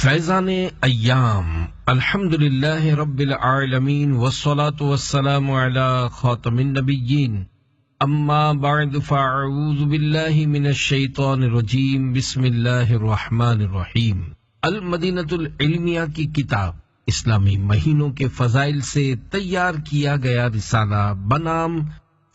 فیضان ایام الحمدللہ رب العالمین والصلاة والسلام علی خاتم النبیین اما بعد فاعوذ باللہ من الشیطان الرجیم بسم اللہ الرحمن الرحیم۔ المدینۃ العلمیہ کی کتاب اسلامی مہینوں کے فضائل سے تیار کیا گیا رسالہ بنام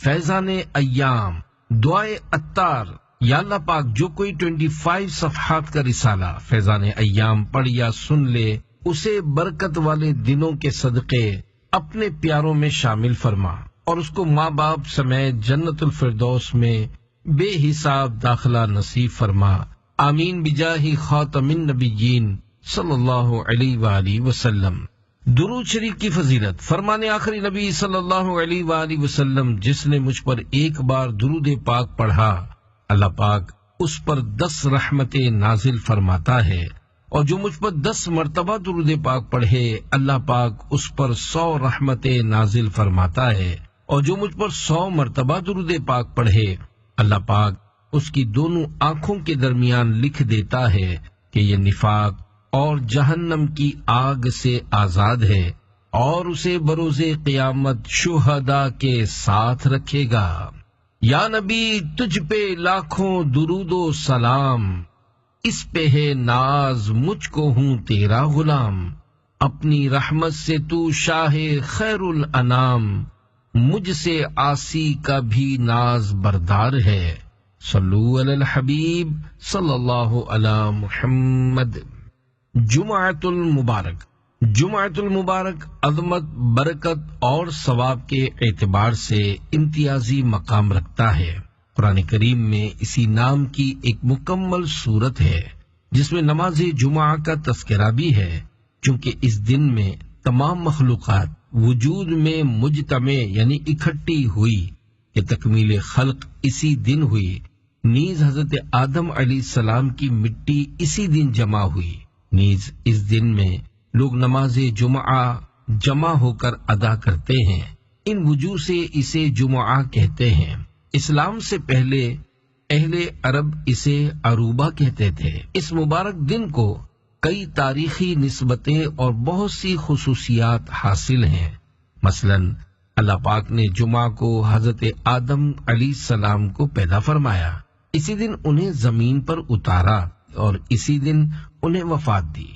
فیضان ایام دعائے عطار۔ یا اللہ پاک جو کوئی 25 صفحات کا رسالہ فیضان ایام پڑھ یا سن لے اسے برکت والے دنوں کے صدقے اپنے پیاروں میں شامل فرما اور اس کو ماں باپ سمیت جنت الفردوس میں بے حساب داخلہ نصیب فرما، آمین بجاہ خاتم النبیین صلی اللہ علیہ وآلہ وسلم۔ درود شریف کی فضیلت۔ فرمان آخری نبی صلی اللہ علیہ وآلہ وسلم، جس نے مجھ پر ایک بار درود پاک پڑھا اللہ پاک اس پر 10 رحمتیں نازل فرماتا ہے، اور جو مجھ پر 10 مرتبہ درود پاک پڑھے اللہ پاک اس پر 100 رحمتیں نازل فرماتا ہے، اور جو مجھ پر 100 مرتبہ درود پاک پڑھے اللہ پاک اس کی دونوں آنکھوں کے درمیان لکھ دیتا ہے کہ یہ نفاق اور جہنم کی آگ سے آزاد ہے، اور اسے بروز قیامت شہداء کے ساتھ رکھے گا۔ یا نبی تجھ پہ لاکھوں درود و سلام، اس پہ ہے ناز مجھ کو ہوں تیرا غلام، اپنی رحمت سے تو شاہ خیر الانام، مجھ سے عاصی کا بھی ناز بردار ہے، صلو علی الحبیب صلی اللہ علی محمد۔ جمعۃ المبارک۔ جمعۃ المبارک عظمت، برکت اور ثواب کے اعتبار سے امتیازی مقام رکھتا ہے۔ قرآن کریم میں اسی نام کی ایک مکمل صورت ہے جس میں نماز جمعہ کا تذکرہ بھی ہے، چونکہ اس دن میں تمام مخلوقات وجود میں مجتمع یعنی اکٹھی ہوئی کہ تکمیل خلق اسی دن ہوئی، نیز حضرت آدم علیہ السلام کی مٹی اسی دن جمع ہوئی، نیز اس دن میں لوگ نماز جمعہ جمع ہو کر ادا کرتے ہیں، ان وجوہ سے اسے جمعہ کہتے ہیں۔ اسلام سے پہلے اہل عرب اسے عروبہ کہتے تھے۔ اس مبارک دن کو کئی تاریخی نسبتیں اور بہت سی خصوصیات حاصل ہیں، مثلا اللہ پاک نے جمعہ کو حضرت آدم علیہ السلام کو پیدا فرمایا، اسی دن انہیں زمین پر اتارا اور اسی دن انہیں وفات دی۔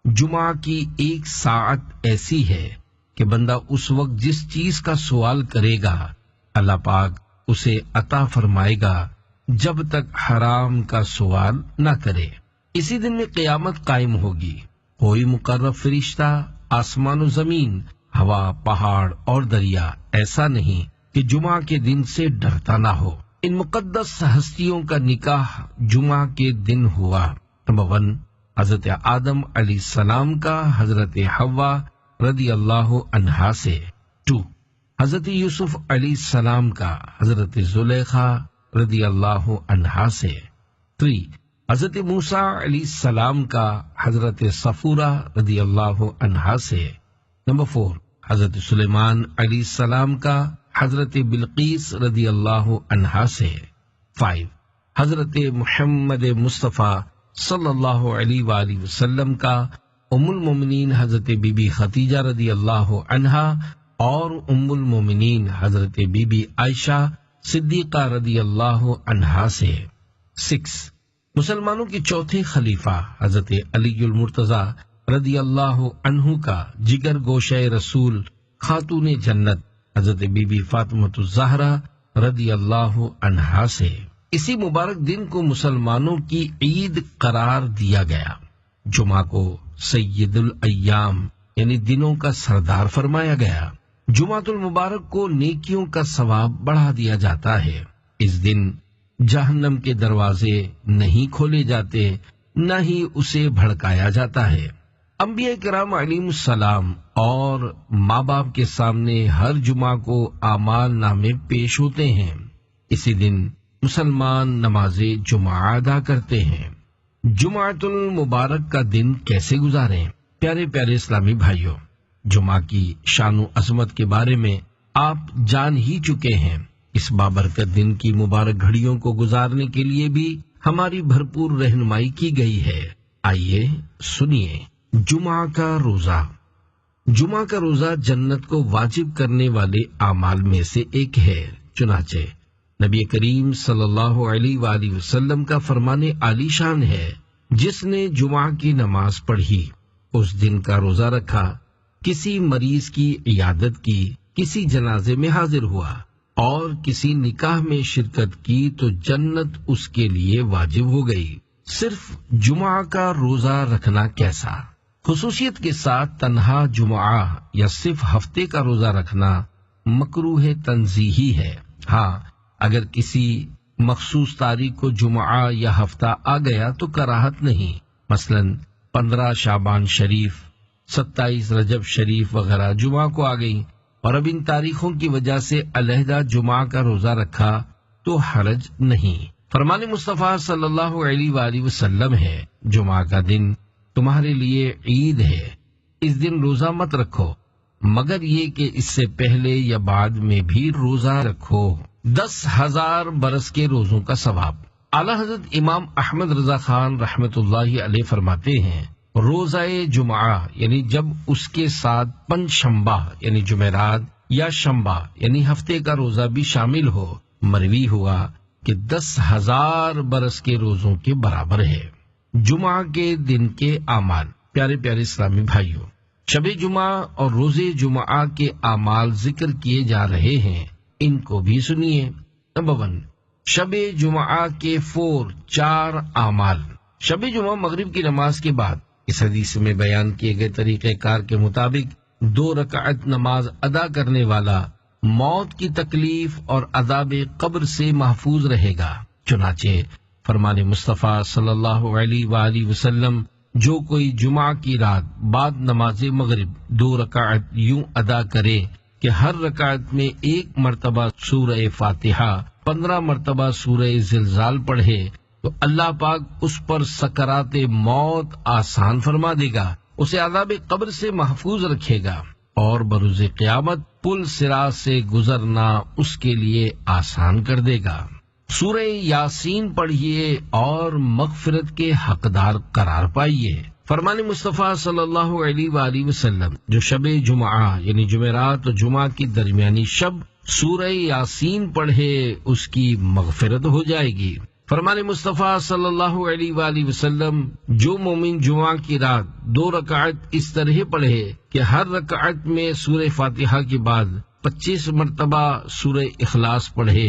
جمعہ کی ایک ساعت ایسی ہے کہ بندہ اس وقت جس چیز کا سوال کرے گا اللہ پاک اسے عطا فرمائے گا جب تک حرام کا سوال نہ کرے۔ اسی دن میں قیامت قائم ہوگی، کوئی مقرب فرشتہ، آسمان و زمین، ہوا، پہاڑ اور دریا ایسا نہیں کہ جمعہ کے دن سے ڈرتا نہ ہو۔ ان مقدس ہستیوں کا نکاح جمعہ کے دن ہوا۔ نمبر 1، حضرت آدم علیہ السلام کا حضرت حوا رضی اللہ عنہا سے۔ 2، حضرت یوسف علیہ السلام کا حضرت زلیخا رضی اللہ عنہا سے۔ 3، حضرت موسیٰ علیہ السلام کا حضرت صفورہ رضی اللہ عنہا سے۔ نمبر 4، حضرت سلیمان علیہ السلام کا حضرت بلقیس رضی اللہ عنہا سے۔ 5، حضرت محمد مصطفیٰ صلی اللہ علیہ وآلہ وسلم کا ام المومنین حضرت بی بی خدیجہ رضی اللہ عنہا اور ام المومنین حضرت بی بی عائشہ صدیقہ رضی اللہ عنہا سے۔ 6، مسلمانوں کے چوتھے خلیفہ حضرت علی المرتضیٰ رضی اللہ عنہ کا جگر گوشہ رسول خاتون جنت حضرت بی بی فاطمۃ الزہرا رضی اللہ عنہا سے۔ اسی مبارک دن کو مسلمانوں کی عید قرار دیا گیا۔ جمعہ کو سید الایام یعنی دنوں کا سردار فرمایا گیا۔ جمعۃ المبارک کو نیکیوں کا ثواب بڑھا دیا جاتا ہے۔ اس دن جہنم کے دروازے نہیں کھولے جاتے، نہ ہی اسے بھڑکایا جاتا ہے۔ انبیاء کرام علیہم السلام اور ماں باپ کے سامنے ہر جمعہ کو اعمال نامے پیش ہوتے ہیں۔ اسی دن مسلمان نماز جمعہ ادا کرتے ہیں۔ جمعۃ المبارک کا دن کیسے گزاریں؟ پیارے پیارے اسلامی بھائیوں، جمعہ کی شان و عظمت کے بارے میں آپ جان ہی چکے ہیں۔ اس بابرکت دن کی مبارک گھڑیوں کو گزارنے کے لیے بھی ہماری بھرپور رہنمائی کی گئی ہے۔ آئیے سنیے جمعہ کا روزہ۔ جمعہ کا روزہ جنت کو واجب کرنے والے اعمال میں سے ایک ہے، چنانچہ نبی کریم صلی اللہ علیہ وآلہ وسلم کا فرمان عالی شان ہے، جس نے جمعہ کی نماز پڑھی، اس دن کا روزہ رکھا، کسی مریض کی عیادت کی، کسی جنازے میں حاضر ہوا اور کسی نکاح میں شرکت کی تو جنت اس کے لیے واجب ہو گئی۔ صرف جمعہ کا روزہ رکھنا کیسا؟ خصوصیت کے ساتھ تنہا جمعہ یا صرف ہفتے کا روزہ رکھنا مکروہ تنزیہی ہے۔ ہاں، اگر کسی مخصوص تاریخ کو جمعہ یا ہفتہ آ گیا تو کراہت نہیں، مثلا 15 شعبان شریف، 27 رجب شریف وغیرہ جمعہ کو آ گئی اور اب ان تاریخوں کی وجہ سے علیحدہ جمعہ کا روزہ رکھا تو حرج نہیں۔ فرمان مصطفیٰ صلی اللہ علیہ وآلہ وسلم ہے، جمعہ کا دن تمہارے لیے عید ہے، اس دن روزہ مت رکھو مگر یہ کہ اس سے پہلے یا بعد میں بھی روزہ رکھو۔ 10,000 برس کے روزوں کا ثواب۔ اعلیٰ حضرت امام احمد رضا خان رحمت اللہ علیہ فرماتے ہیں، روزہ جمعہ یعنی جب اس کے ساتھ پنج شنبہ یعنی جمعرات یا شنبہ یعنی ہفتے کا روزہ بھی شامل ہو، مروی ہوا کہ 10,000 برس کے روزوں کے برابر ہے۔ جمعہ کے دن کے اعمال۔ پیارے پیارے اسلامی بھائیوں، شب جمعہ اور روز جمعہ کے اعمال ذکر کیے جا رہے ہیں، ان کو بھی سنیے۔ نمبر 1، شب جمعہ کے 4 اعمال۔ شب جمعہ مغرب کی نماز کے بعد اس حدیث میں بیان کیے گئے طریقہ کار کے مطابق 2 رکعت نماز ادا کرنے والا موت کی تکلیف اور عذاب قبر سے محفوظ رہے گا۔ چنانچہ فرمان مصطفیٰ صلی اللہ علیہ وآلہ وسلم، جو کوئی جمعہ کی رات بعد نماز مغرب 2 رکعت یوں ادا کرے کہ ہر رکعت میں 1 مرتبہ سورہ فاتحہ، 15 مرتبہ سورہ زلزال پڑھے تو اللہ پاک اس پر سکرات موت آسان فرما دے گا، اسے عذاب قبر سے محفوظ رکھے گا اور بروز قیامت پل صراط سے گزرنا اس کے لیے آسان کر دے گا۔ سورہ یاسین پڑھیے اور مغفرت کے حقدار قرار پائیے۔ فرمان مصطفیٰ صلی اللہ علیہ وآلہ وسلم، جو شب جمعہ یعنی جمعرات و جمعہ کی درمیانی شب سورہ یاسین پڑھے اس کی مغفرت ہو جائے گی۔ فرمان مصطفیٰ صلی اللہ علیہ وآلہ وسلم، جو مومن جمعہ کی رات 2 رکعت اس طرح پڑھے کہ ہر رکعت میں سورہ فاتحہ کے بعد 25 مرتبہ سورہ اخلاص پڑھے،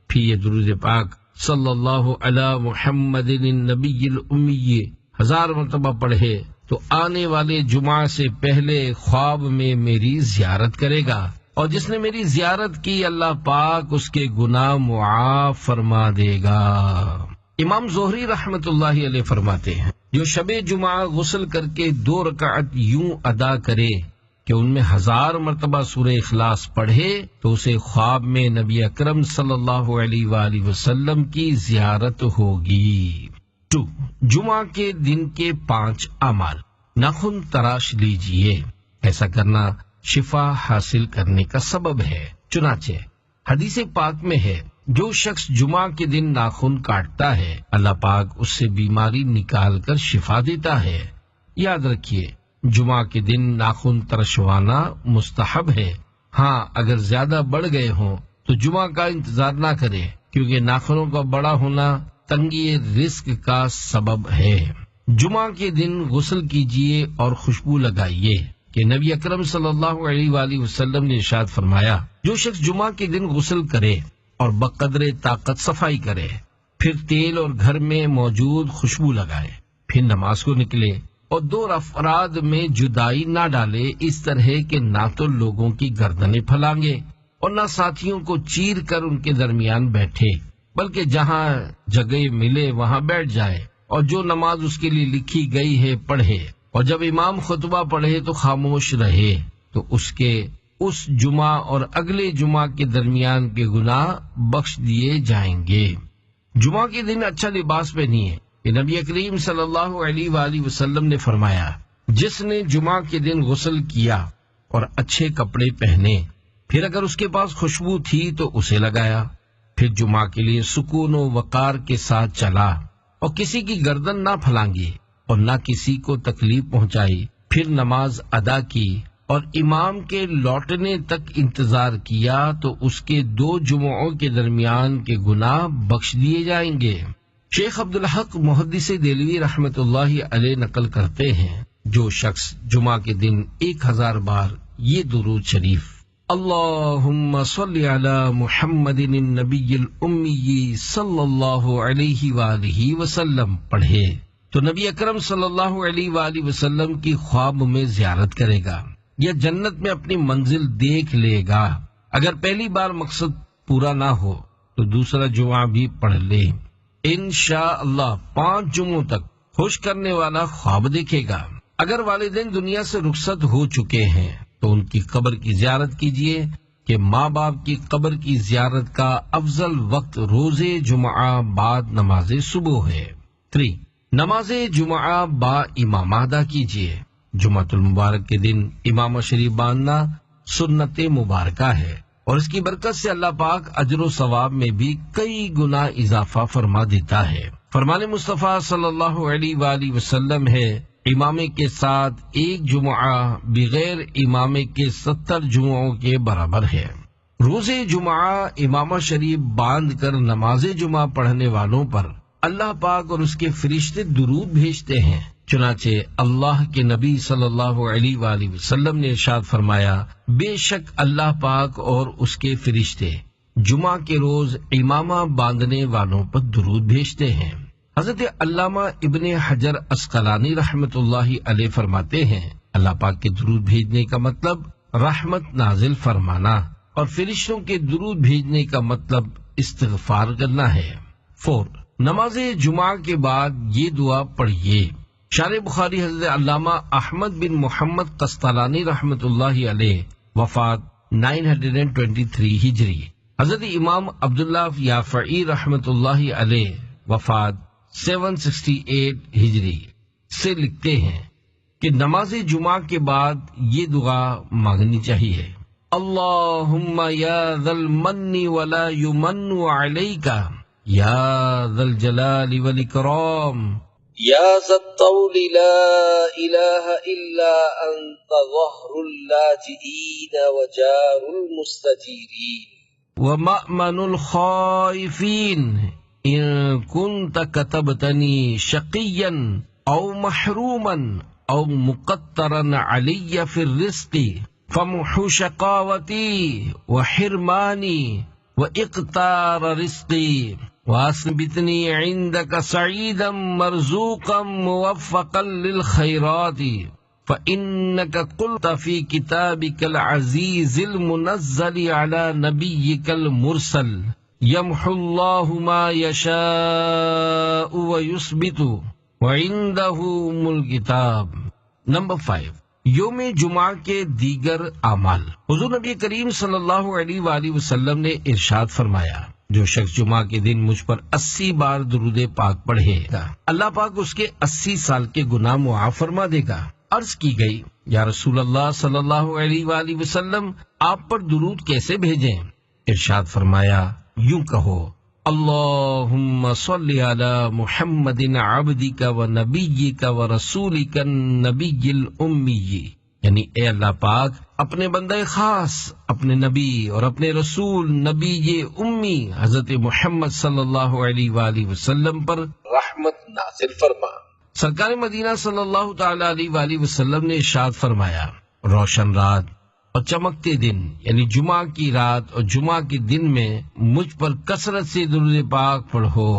پھر یہ درود پاک صلی اللہ علی محمد النبی الامی 1000 مرتبہ پڑھے تو آنے والے جمعہ سے پہلے خواب میں میری زیارت کرے گا، اور جس نے میری زیارت کی اللہ پاک اس کے گناہ معاف فرما دے گا۔ امام زہری رحمت اللہ علیہ فرماتے ہیں، جو شب جمعہ غسل کر کے 2 رکعت یوں ادا کرے کہ ان میں 1000 مرتبہ سورہ اخلاص پڑھے تو اسے خواب میں نبی اکرم صلی اللہ علیہ وآلہ وسلم کی زیارت ہوگی۔ 2، جمعہ کے دن کے 5 اعمال۔ ناخن تراش لیجئے، ایسا کرنا شفا حاصل کرنے کا سبب ہے۔ چنانچہ حدیث پاک میں ہے، جو شخص جمعہ کے دن ناخن کاٹتا ہے اللہ پاک اس سے بیماری نکال کر شفا دیتا ہے۔ یاد رکھیے، جمعہ کے دن ناخن ترشوانا مستحب ہے۔ ہاں، اگر زیادہ بڑھ گئے ہوں تو جمعہ کا انتظار نہ کرے، کیونکہ ناخنوں کا بڑا ہونا تنگی رزق کا سبب ہے۔ جمعہ کے دن غسل کیجیے اور خوشبو لگائیے کہ نبی اکرم صلی اللہ علیہ وآلہ وسلم نے ارشاد فرمایا، جو شخص جمعہ کے دن غسل کرے اور بقدر طاقت صفائی کرے، پھر تیل اور گھر میں موجود خوشبو لگائے، پھر نماز کو نکلے اور 2 افراد میں جدائی نہ ڈالے، اس طرح کہ نہ تو لوگوں کی گردنیں پھلانگے اور نہ ساتھیوں کو چیر کر ان کے درمیان بیٹھے، بلکہ جہاں جگہ ملے وہاں بیٹھ جائے اور جو نماز اس کے لیے لکھی گئی ہے پڑھے، اور جب امام خطبہ پڑھے تو خاموش رہے، تو اس جمعہ اور اگلے جمعہ کے درمیان کے گناہ بخش دیے جائیں گے۔ جمعہ کے دن اچھا لباس پہنیے کہ نبی کریم صلی اللہ علیہ وآلہ وسلم نے فرمایا، جس نے جمعہ کے دن غسل کیا اور اچھے کپڑے پہنے، پھر اگر اس کے پاس خوشبو تھی تو اسے لگایا، پھر جمعہ کے لیے سکون و وقار کے ساتھ چلا اور کسی کی گردن نہ پھلانگی، اور نہ کسی کو تکلیف پہنچائی، پھر نماز ادا کی اور امام کے لوٹنے تک انتظار کیا تو اس کے 2 جمعوں کے درمیان کے گناہ بخش دیے جائیں گے۔ شیخ عبدالحق محدث دہلوی رحمت اللہ علیہ نقل کرتے ہیں، جو شخص جمعہ کے دن 1000 بار یہ درود شریف اللہم صلی علی محمد النبی الامی صلی اللہ علیہ وآلہ وسلم پڑھے تو نبی اکرم صلی اللہ علیہ وآلہ وسلم کی خواب میں زیارت کرے گا یا جنت میں اپنی منزل دیکھ لے گا۔ اگر پہلی بار مقصد پورا نہ ہو تو دوسرا جمعہ بھی پڑھ لے، انشاءاللہ 5 جمعوں تک خوش کرنے والا خواب دیکھے گا۔ اگر والدین دنیا سے رخصت ہو چکے ہیں تو ان کی قبر کی زیارت کیجیے کہ ماں باپ کی قبر کی زیارت کا افضل وقت روز جمعہ بعد نماز صبح ہے۔ 3. نماز جمعہ با امامہ ادا کیجیے۔ جمعہ المبارک کے دن امامہ شریف باندھنا سنت مبارکہ ہے اور اس کی برکت سے اللہ پاک اجر و ثواب میں بھی کئی گنا اضافہ فرما دیتا ہے۔ فرمان مصطفیٰ صلی اللہ علیہ وآلہ وسلم ہے، امامے کے ساتھ 1 جمعہ بغیر امامے کے 70 جمعوں کے برابر ہے۔ روز جمعہ امامہ شریف باندھ کر نماز جمعہ پڑھنے والوں پر اللہ پاک اور اس کے فرشتے درود بھیجتے ہیں۔ چنانچہ اللہ کے نبی صلی اللہ علیہ وآلہ وسلم نے ارشاد فرمایا، بے شک اللہ پاک اور اس کے فرشتے جمعہ کے روز امامہ باندھنے والوں پر درود بھیجتے ہیں۔ حضرت علامہ ابن حجر عسقلانی رحمت اللہ علیہ فرماتے ہیں، اللہ پاک کے درود بھیجنے کا مطلب رحمت نازل فرمانا اور فرشتوں کے درود بھیجنے کا مطلب استغفار کرنا ہے۔ 4. نماز جمعہ کے بعد یہ دعا پڑھیے۔ شارح بخاری حضرت علامہ احمد بن محمد قسطلانی رحمت اللہ علیہ، وفات 923 ہجری۔ حضرت امام عبداللہ یافعی رحمت اللہ علیہ، وفات 768 ہجری سے لکھتے ہیں کہ نماز جمعہ کے بعد یہ دعا مانگنی چاہیے، اللہم یا ذا المن ولا یمن علیک یا ذا الجلال والاکرام یا ذا الطول لا الہ الا انت ظہر اللاجئین وجار المستجیرین ومأمن الخائفین ان كنت كتبتني شقيا او محروما او مقترا علي في الرزق فمحو شقاوتي وحرماني واقتار رزقي واثبتني عندك سعيدا مرزوقا موفقا للخيرات فإنك قلت في كتابك العزيز المنزل على نبيك المرسل یمحو اللہ ما یشاء ویثبت وعندہ ام الکتاب۔ نمبر 5. یوم جمعہ کے دیگر اعمال۔ حضور نبی کریم صلی اللہ علیہ وآلہ وسلم نے ارشاد فرمایا، جو شخص جمعہ کے دن مجھ پر 80 بار درود پاک پڑھے گا اللہ پاک اس کے 80 سال کے گناہ معاف فرما دے گا۔ عرض کی گئی، یا رسول اللہ صلی اللہ علیہ وآلہ وسلم، آپ پر درود کیسے بھیجیں؟ ارشاد فرمایا، یوں کہو، اللہم صلی علی محمد عبدک و نبیک و رسولک النبی الامی، یعنی اے اللہ پاک اپنے بندہ خاص، اپنے نبی اور اپنے رسول نبی امی حضرت محمد صلی اللہ علیہ وآلہ وسلم پر رحمت نازل فرما۔ سرکار مدینہ صلی اللہ تعالی علیہ وآلہ وسلم نے ارشاد فرمایا، روشن رات اور چمکتے دن یعنی جمعہ کی رات اور جمعہ کے دن میں مجھ پر کثرت سے درود پاک پڑھو۔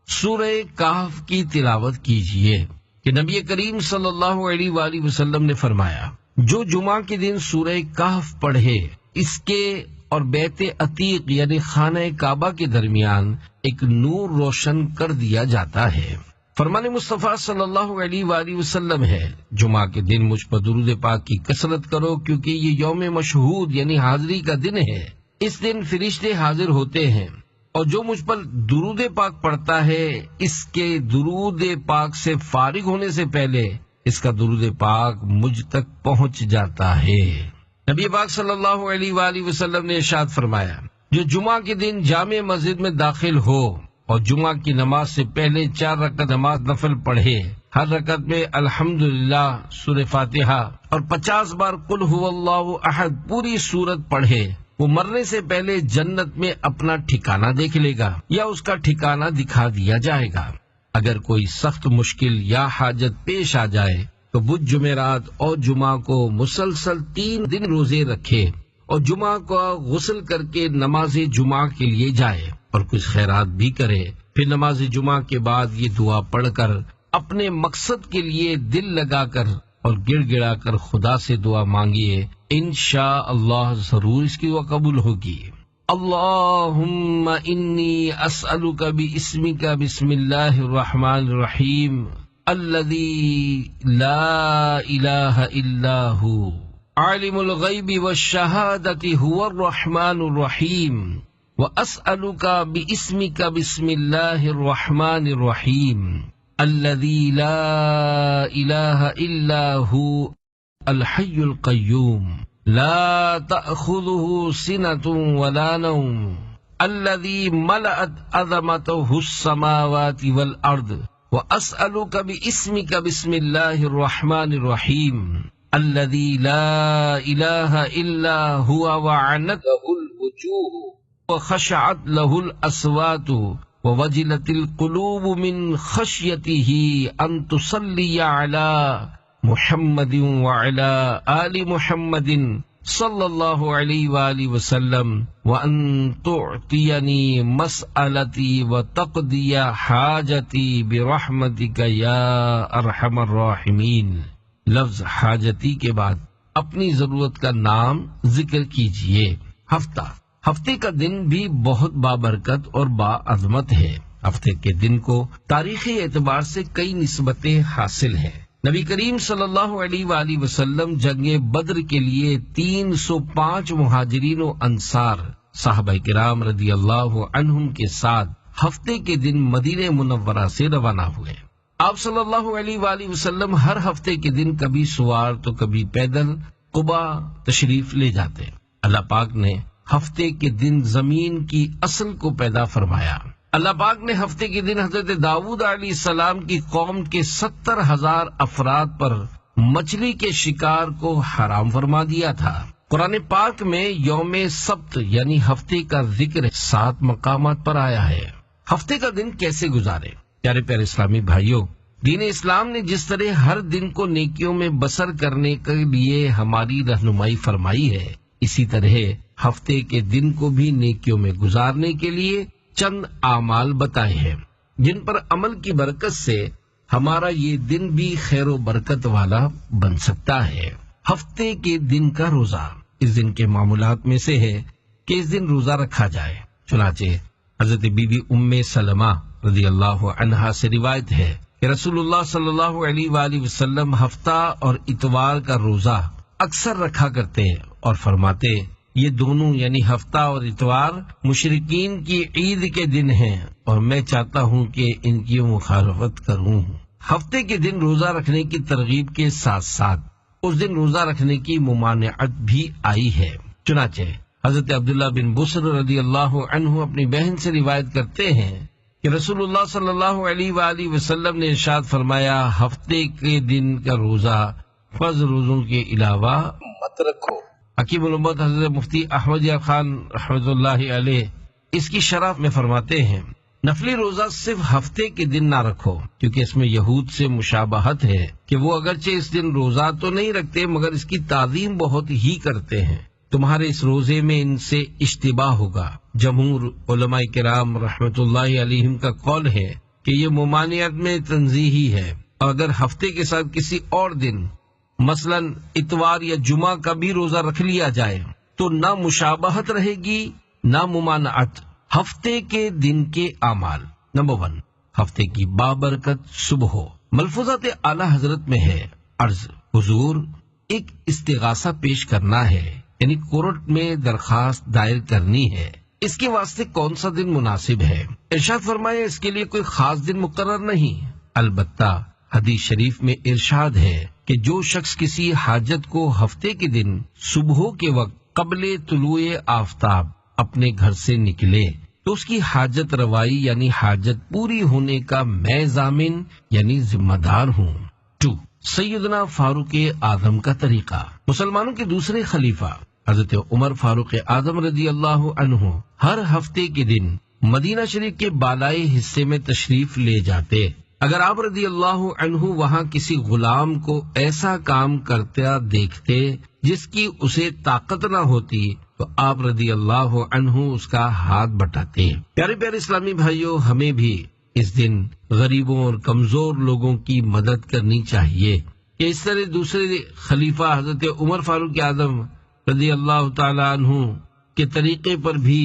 سورہ کہف کی تلاوت کیجئے کہ نبی کریم صلی اللہ علیہ وآلہ وسلم نے فرمایا، جو جمعہ کے دن سورہ کہف پڑھے، اس کے اور بیت عتیق یعنی خانہ کعبہ کے درمیان ایک نور روشن کر دیا جاتا ہے۔ فرمان مصطفیٰ صلی اللہ علیہ وآلہ وسلم ہے، جمعہ کے دن مجھ پر درود پاک کی کثرت کرو کیونکہ یہ یوم مشہود یعنی حاضری کا دن ہے۔ اس دن فرشتے حاضر ہوتے ہیں اور جو مجھ پر درود پاک پڑھتا ہے، اس کے درود پاک سے فارغ ہونے سے پہلے اس کا درود پاک مجھ تک پہنچ جاتا ہے۔ نبی پاک صلی اللہ علیہ وآلہ وسلم نے ارشاد فرمایا، جو جمعہ کے دن جامع مسجد میں داخل ہو اور جمعہ کی نماز سے پہلے 4 رکعت نماز نفل پڑھے، ہر رکعت میں الحمدللہ سورہ فاتحہ اور 50 بار قل هو اللہ احد پوری سورت پڑھے، وہ مرنے سے پہلے جنت میں اپنا ٹھکانہ دیکھ لے گا یا اس کا ٹھکانہ دکھا دیا جائے گا۔ اگر کوئی سخت مشکل یا حاجت پیش آ جائے تو بدھ جمعرات اور جمعہ کو مسلسل 3 دن روزے رکھے اور جمعہ کو غسل کر کے نماز جمعہ کے لیے جائے اور کچھ خیرات بھی کرے، پھر نماز جمعہ کے بعد یہ دعا پڑھ کر اپنے مقصد کے لیے دل لگا کر اور گڑ گڑا کر خدا سے دعا مانگیے، انشاءاللہ ضرور اس کی دعا قبول ہوگی۔ اللہم انی اسألک باسمک بسم اللہ الرحمن الرحیم الذی لا الہ الا ہو عالم الغیب والشہادۃ هو الرحمن الرحیم واسألک باسمک بسم اللہ الرحمن الرحیم الذی لا الہ الا ہو الحی القیوم لا تأخذه سنة ولا نوم الذي ملأت عظمته السماوات والأرض وأسألك باسمك بسم الله الرحمن الرحيم الذي لا إله إلا هو وعنت له الوجوه وخشعت له الأصوات ووجلت القلوب من خشيته أن تصلي على محمد وعلى آل محمد صلی اللہ علیہ وآلہ وسلم وان تعطینی مسئلتی وتقضی حاجتی برحمتک یا ارحم الراحمین۔ لفظ حاجتی کے بعد اپنی ضرورت کا نام ذکر کیجئے۔ ہفتے کا دن بھی بہت بابرکت اور باعظمت ہے۔ ہفتے کے دن کو تاریخی اعتبار سے کئی نسبتیں حاصل ہیں۔ نبی کریم صلی اللہ علیہ وآلہ وسلم جنگ بدر کے لیے 305 مہاجرین و انصار صحابہ کرام رضی اللہ عنہم کے ساتھ ہفتے کے دن مدینہ منورہ سے روانہ ہوئے۔ آپ صلی اللہ علیہ وآلہ وسلم ہر ہفتے کے دن کبھی سوار تو کبھی پیدل قبا تشریف لے جاتے۔ اللہ پاک نے ہفتے کے دن زمین کی اصل کو پیدا فرمایا۔ اللہ پاک نے ہفتے کے دن حضرت داؤد علیہ السلام کی قوم کے 70,000 افراد پر مچھلی کے شکار کو حرام فرما دیا تھا۔ قرآن پاک میں یوم سبت یعنی ہفتے کا ذکر 7 مقامات پر آیا ہے۔ ہفتے کا دن کیسے گزارے؟ پیارے پیارے اسلامی بھائیوں، دین اسلام نے جس طرح ہر دن کو نیکیوں میں بسر کرنے کے لیے ہماری رہنمائی فرمائی ہے، اسی طرح ہفتے کے دن کو بھی نیکیوں میں گزارنے کے لیے چند اعمال بتائے ہیں جن پر عمل کی برکت سے ہمارا یہ دن بھی خیر و برکت والا بن سکتا ہے۔ ہفتے کے دن کا روزہ اس دن کے معمولات میں سے ہے کہ اس دن روزہ رکھا جائے۔ چنانچہ حضرت بی بی ام سلمہ رضی اللہ عنہا سے روایت ہے کہ رسول اللہ صلی اللہ علیہ وآلہ وسلم ہفتہ اور اتوار کا روزہ اکثر رکھا کرتے اور فرماتے یہ دونوں یعنی ہفتہ اور اتوار مشرکین کی عید کے دن ہیں اور میں چاہتا ہوں کہ ان کی مخالفت کروں۔ ہفتے کے دن روزہ رکھنے کی ترغیب کے ساتھ ساتھ اس دن روزہ رکھنے کی ممانعت بھی آئی ہے۔ چنانچہ حضرت عبداللہ بن بصر رضی اللہ عنہ اپنی بہن سے روایت کرتے ہیں کہ رسول اللہ صلی اللہ علیہ وآلہ وسلم نے ارشاد فرمایا ہفتے کے دن کا روزہ فرض روزوں کے علاوہ مت رکھو۔ حکیم الامت حضرت مفتی احمد یار خان رحمۃ اللہ علیہ اس کی شرح میں فرماتے ہیں نفلی روزہ صرف ہفتے کے دن نہ رکھو کیونکہ اس میں یہود سے مشابہت ہے کہ وہ اگرچہ اس دن روزہ تو نہیں رکھتے مگر اس کی تعظیم بہت ہی کرتے ہیں۔ تمہارے اس روزے میں ان سے اشتباہ ہوگا۔ جمہور علماء کرام رحمۃ اللہ علیہم کا قول ہے کہ یہ ممانعت میں تنزیہی ہے، اور اگر ہفتے کے ساتھ کسی اور دن مثلا اتوار یا جمعہ کا بھی روزہ رکھ لیا جائے تو نہ مشابہت رہے گی نہ ممانعت۔ ہفتے کے دن کے اعمال۔ نمبر 1، ہفتے کی بابرکت صبح۔ ملفوظات اعلی حضرت میں ہے عرض حضور ایک استغاثہ پیش کرنا ہے، یعنی کورٹ میں درخواست دائر کرنی ہے، اس کے واسطے کون سا دن مناسب ہے؟ ارشاد فرمایا اس کے لیے کوئی خاص دن مقرر نہیں، البتہ حدیث شریف میں ارشاد ہے کہ جو شخص کسی حاجت کو ہفتے کے دن صبح کے وقت قبل طلوع آفتاب اپنے گھر سے نکلے تو اس کی حاجت روائی یعنی حاجت پوری ہونے کا میں ضامن یعنی ذمہ دار ہوں۔ 2. سیدنا فاروق اعظم کا طریقہ۔ مسلمانوں کے دوسرے خلیفہ حضرت عمر فاروق اعظم رضی اللہ عنہ ہر ہفتے کے دن مدینہ شریف کے بالائی حصے میں تشریف لے جاتے۔ اگر آپ رضی اللہ عنہ وہاں کسی غلام کو ایسا کام کرتا دیکھتے جس کی اسے طاقت نہ ہوتی تو آپ رضی اللہ عنہ اس کا ہاتھ بٹاتے۔ پیارے پیارے اسلامی بھائیوں، ہمیں بھی اس دن غریبوں اور کمزور لوگوں کی مدد کرنی چاہیے کہ اس طرح دوسرے خلیفہ حضرت عمر فاروق اعظم رضی اللہ تعالی عنہ کے طریقے پر بھی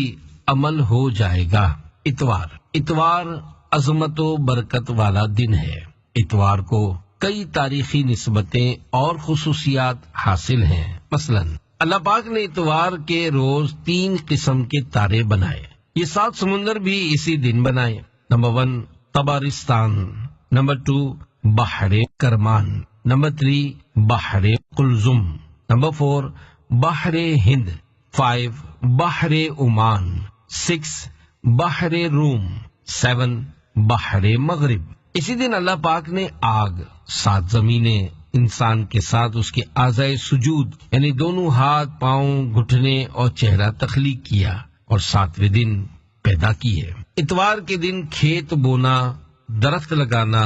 عمل ہو جائے گا۔ اتوار عظمت و برکت والا دن ہے۔ اتوار کو کئی تاریخی نسبتیں اور خصوصیات حاصل ہیں۔ مثلا اللہ پاک نے اتوار کے روز 3 قسم کے تارے بنائے۔ یہ 7 سمندر بھی اسی دن بنائے۔ نمبر 1 طبرستان، نمبر 2 بحر کرمان، نمبر 3 بحر قلزم، نمبر 4 بحر ہند، 5 بحر عمان، 6 بحر روم، 7 بحر مغرب۔ اسی دن اللہ پاک نے آگ، 7 زمینیں، انسان کے ساتھ اس کے اعضائے سجود یعنی دونوں ہاتھ، پاؤں، گھٹنے اور چہرہ تخلیق کیا اور 7ویں دن پیدا کیے۔ اتوار کے دن کھیت بونا، درخت لگانا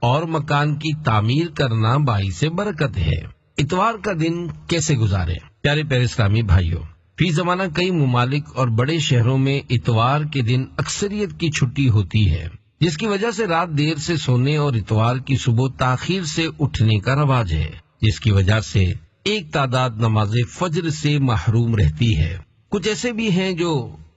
اور مکان کی تعمیر کرنا باعث برکت ہے۔ اتوار کا دن کیسے گزارے؟ پیارے پیارے اسلامی بھائیوں، فی زمانہ کئی ممالک اور بڑے شہروں میں اتوار کے دن اکثریت کی چھٹی ہوتی ہے، جس کی وجہ سے رات دیر سے سونے اور اتوار کی صبح تاخیر سے اٹھنے کا رواج ہے، جس کی وجہ سے ایک تعداد نماز فجر سے محروم رہتی ہے۔ کچھ ایسے بھی ہیں جو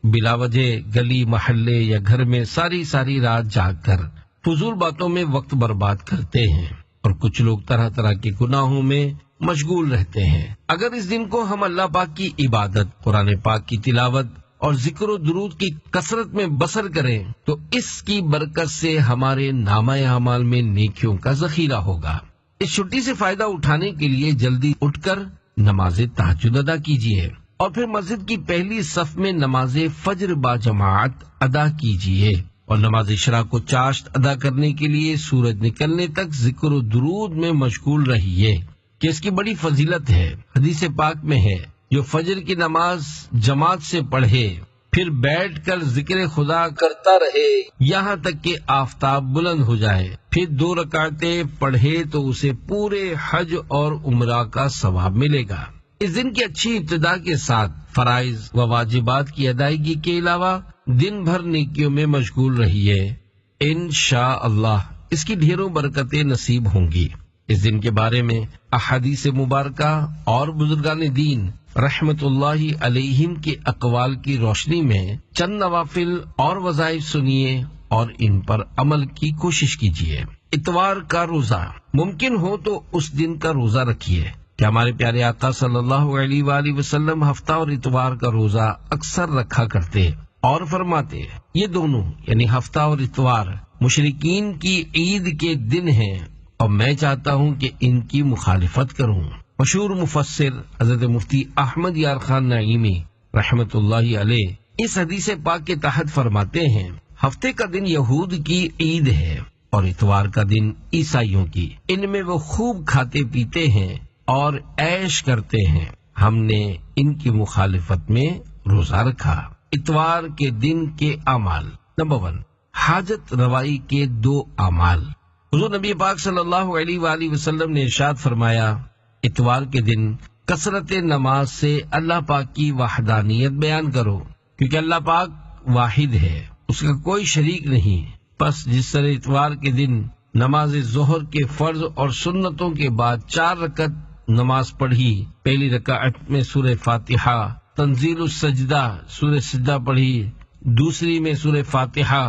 بلا وجہ گلی محلے یا گھر میں ساری رات جاگ کر فضول باتوں میں وقت برباد کرتے ہیں، اور کچھ لوگ طرح طرح کے گناہوں میں مشغول رہتے ہیں۔ اگر اس دن کو ہم اللہ پاک کی عبادت، قرآن پاک کی تلاوت اور ذکر و درود کی کثرت میں بسر کریں تو اس کی برکت سے ہمارے نامہ اعمال میں نیکیوں کا ذخیرہ ہوگا۔ اس چھٹی سے فائدہ اٹھانے کے لیے جلدی اٹھ کر نماز تہجد ادا کیجیے اور پھر مسجد کی پہلی صف میں نماز فجر با جماعت ادا کیجیے، اور نماز عشاء کو چاشت ادا کرنے کے لیے سورج نکلنے تک ذکر و درود میں مشغول رہیے کہ اس کی بڑی فضیلت ہے۔ حدیث پاک میں ہے، جو فجر کی نماز جماعت سے پڑھے پھر بیٹھ کر ذکر خدا کرتا رہے یہاں تک کہ آفتاب بلند ہو جائے، پھر 2 رکعتیں پڑھے تو اسے پورے حج اور عمرہ کا ثواب ملے گا۔ اس دن کی اچھی ابتدا کے ساتھ فرائض و واجبات کی ادائیگی کے علاوہ دن بھر نیکیوں میں مشغول رہیے، انشاءاللہ اس کی ڈھیروں برکتیں نصیب ہوں گی۔ اس دن کے بارے میں احادیث مبارکہ اور بزرگان دین رحمت اللہ علیہم کے اقوال کی روشنی میں چند نوافل اور وظائف سنیے اور ان پر عمل کی کوشش کیجیے۔ اتوار کا روزہ، ممکن ہو تو اس دن کا روزہ رکھیے کہ ہمارے پیارے آقا صلی اللہ علیہ وآلہ وسلم ہفتہ اور اتوار کا روزہ اکثر رکھا کرتے اور فرماتے، یہ دونوں یعنی ہفتہ اور اتوار مشرکین کی عید کے دن ہیں اور میں چاہتا ہوں کہ ان کی مخالفت کروں۔ مشہور مفسر حضرت مفتی احمد یار خان نعیمی رحمت اللہ علیہ اس حدیث پاک کے تحت فرماتے ہیں، ہفتے کا دن یہود کی عید ہے اور اتوار کا دن عیسائیوں کی، ان میں وہ خوب کھاتے پیتے ہیں اور عیش کرتے ہیں، ہم نے ان کی مخالفت میں روزہ رکھا۔ اتوار کے دن کے اعمال۔ نمبر 1 حاجت روائی کے 2 اعمال۔ حضور نبی پاک صلی اللہ علیہ وآلہ وسلم نے ارشاد فرمایا، اتوار کے دن کثرت نماز سے اللہ پاک کی وحدانیت بیان کرو، کیونکہ اللہ پاک واحد ہے، اس کا کوئی شریک نہیں۔ پس جس طرح اتوار کے دن نماز ظہر کے فرض اور سنتوں کے بعد 4 رکعت نماز پڑھی، پہلی رکعت میں سورہ فاتحہ، تنزیل السجدہ سورہ سجدہ پڑھی، دوسری میں سورہ فاتحہ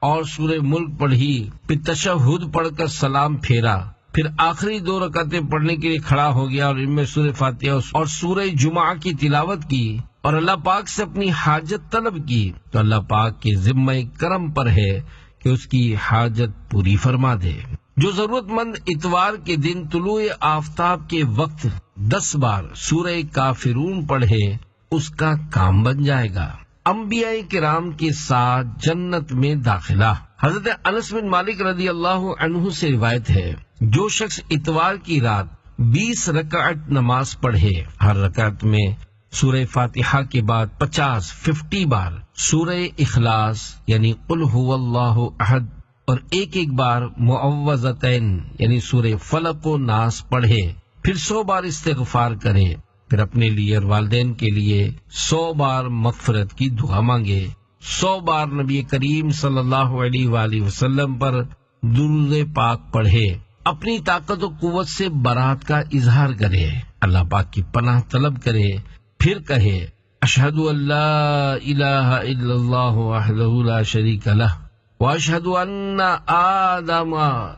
اور سورہ ملک پڑھی، پھر تشہد پڑھ کر سلام پھیرا، پھر آخری 2 رکعتیں پڑھنے کے لیے کھڑا ہو گیا اور ان میں سورہ فاتحہ اور سورہ جمعہ کی تلاوت کی اور اللہ پاک سے اپنی حاجت طلب کی، تو اللہ پاک کے ذمہ کرم پر ہے کہ اس کی حاجت پوری فرما دے۔ جو ضرورت مند اتوار کے دن طلوع آفتاب کے وقت 10 بار سورہ کافرون پڑھے اس کا کام بن جائے گا۔ انبیاء کرام کے ساتھ جنت میں داخلہ۔ حضرت انس بن مالک رضی اللہ عنہ سے روایت ہے، جو شخص اتوار کی رات 20 رکعت نماز پڑھے، ہر رکعت میں سورہ فاتحہ کے بعد 50 بار سورہ اخلاص یعنی قل هو اللہ احد اور ایک بار معوذتین یعنی سورہ فلق و ناس پڑھے، پھر 100 بار استغفار کرے، پھر اپنے لیے اور والدین کے لیے 100 بار مغفرت کی دعا مانگے، 100 بار نبی کریم صلی اللہ علیہ وآلہ وسلم پر درود پاک پڑھے، اپنی طاقت و قوت سے برات کا اظہار کرے، اللہ پاک کی پناہ طلب کرے، پھر کہے اشہد ان لا الہ الا اللہ وحدہ لا شریک لہ واشہد ان آدم